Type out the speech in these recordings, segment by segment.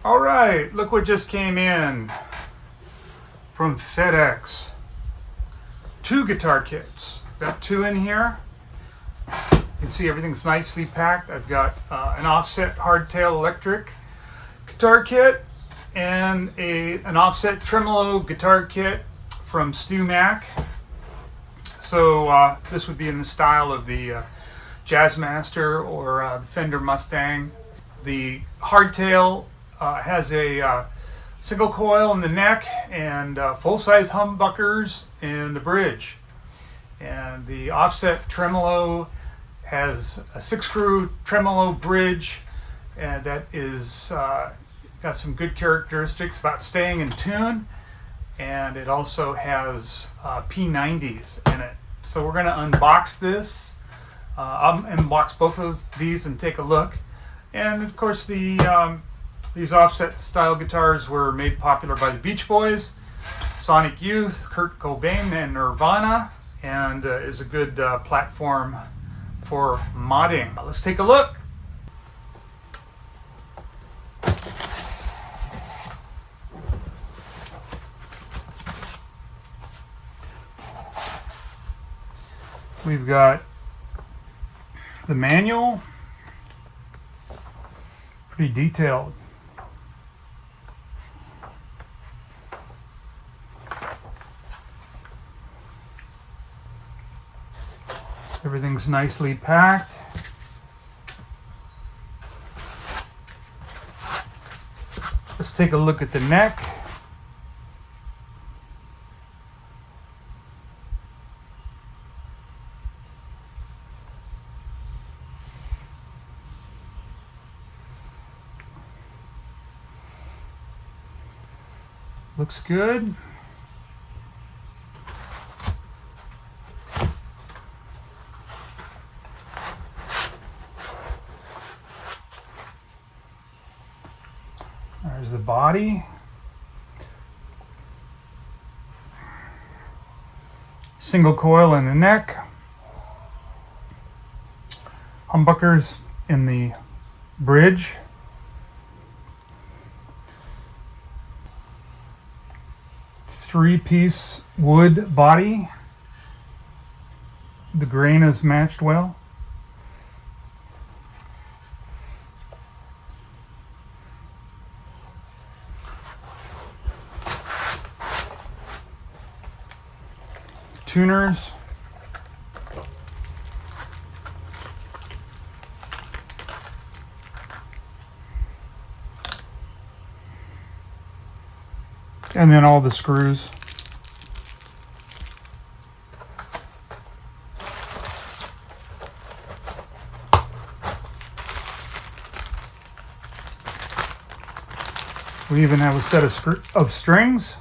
All right, look what just came in from FedEx. 2 guitar kits. Got 2 in here. You can see everything's nicely packed. I've got an offset hardtail electric guitar kit and an offset tremolo guitar kit from StewMac. So this would be in the style of the Jazzmaster or the Fender Mustang. The hardtail has a single coil in the neck and full-size humbuckers in the bridge. And the offset tremolo has a 6-screw tremolo bridge, and that is got some good characteristics about staying in tune. And it also has P90s in it. So we're going to unbox this. I'll unbox both of these and take a look. And of course, these offset style guitars were made popular by the Beach Boys, Sonic Youth, Kurt Cobain, and Nirvana, and is a good platform for modding. Let's take a look. We've got the manual, pretty detailed. Everything's nicely packed. Let's take a look at the neck. Looks good. There's the body. Single coil in the neck. Humbuckers in the bridge. Three-piece wood body. The grain is matched well. Tuners. And then all the screws. We even have a set of strings.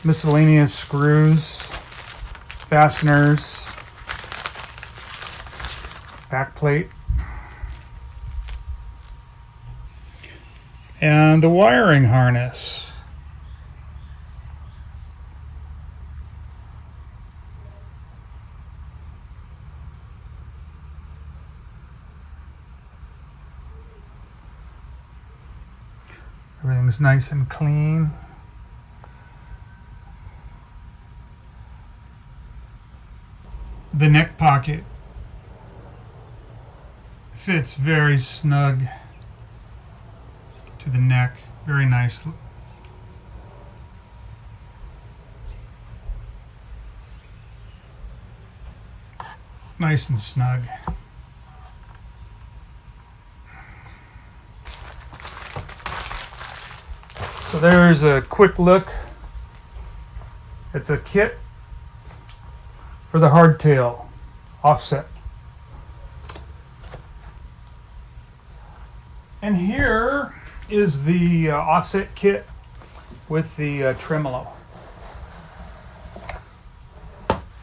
Miscellaneous screws, fasteners, back plate, and the wiring harness. Everything's nice and clean. The neck pocket fits very snug to the neck, very nice. Nice and snug. So there's a quick look at the kit for the hardtail offset. And here is the offset kit with the tremolo.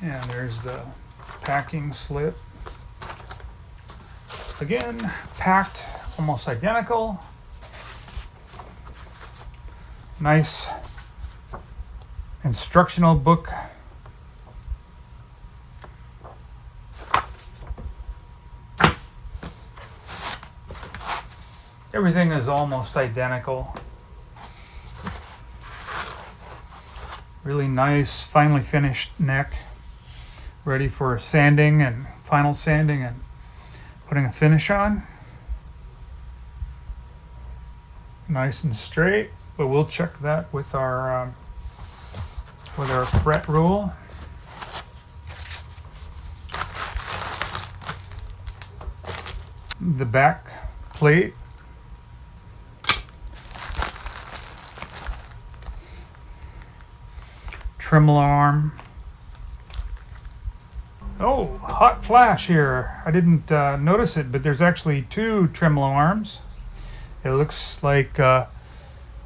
And there's the packing slip. Again, packed almost identical. Nice instructional book. Everything is almost identical. Really nice, finely finished neck. Ready for sanding and final sanding and putting a finish on. Nice and straight, but we'll check that with our fret rule. The back plate. Tremolo arm. Oh, hot flash here. I didn't notice it, but there's actually two tremolo arms. It looks like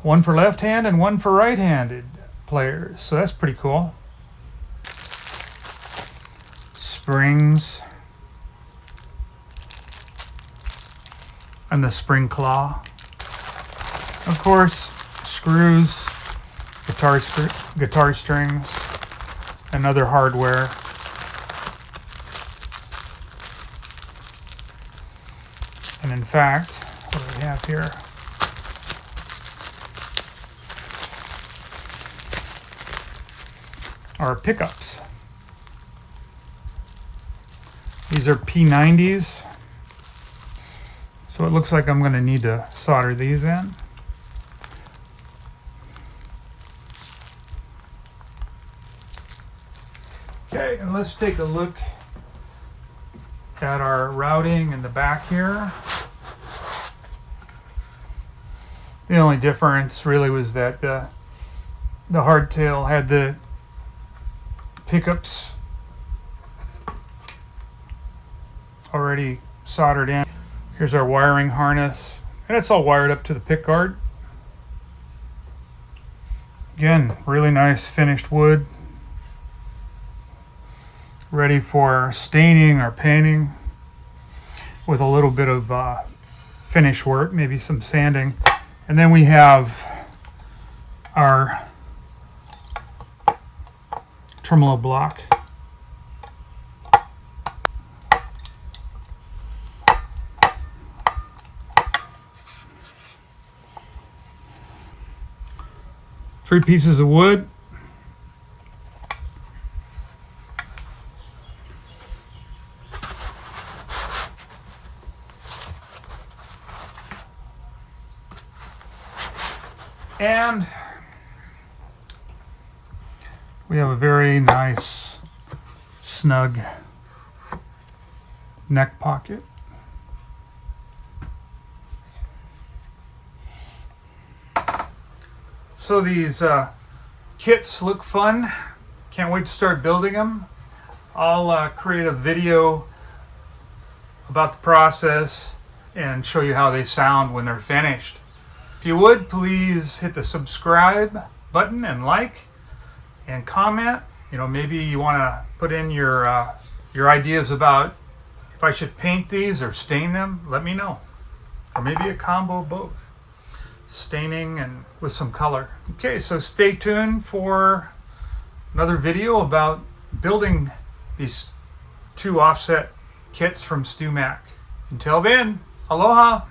one for left hand and one for right-handed players. So that's pretty cool. Springs. And the spring claw. Of course, screws. Guitar strings, and other hardware. And in fact, what do we have here? Are pickups. These are P90s. So it looks like I'm going to need to solder these in. Okay, and let's take a look at our routing in the back here. The only difference really was that the hardtail had the pickups already soldered in. Here's our wiring harness, and it's all wired up to the pickguard. Again, really nice finished wood. Ready for staining or painting with a little bit of finish work, maybe some sanding. And then we have our tremolo block. Three pieces of wood. And we have a very nice snug neck pocket. So these kits look fun. Can't wait to start building them. I'll create a video about the process and show you how they sound when they're finished. If you would, please hit the subscribe button and like and comment. You know, maybe you want to put in your ideas about if I should paint these or stain them. Let me know. Or maybe a combo of both. Staining and with some color. Okay, so stay tuned for another video about building these two offset kits from StewMac. Until then, aloha!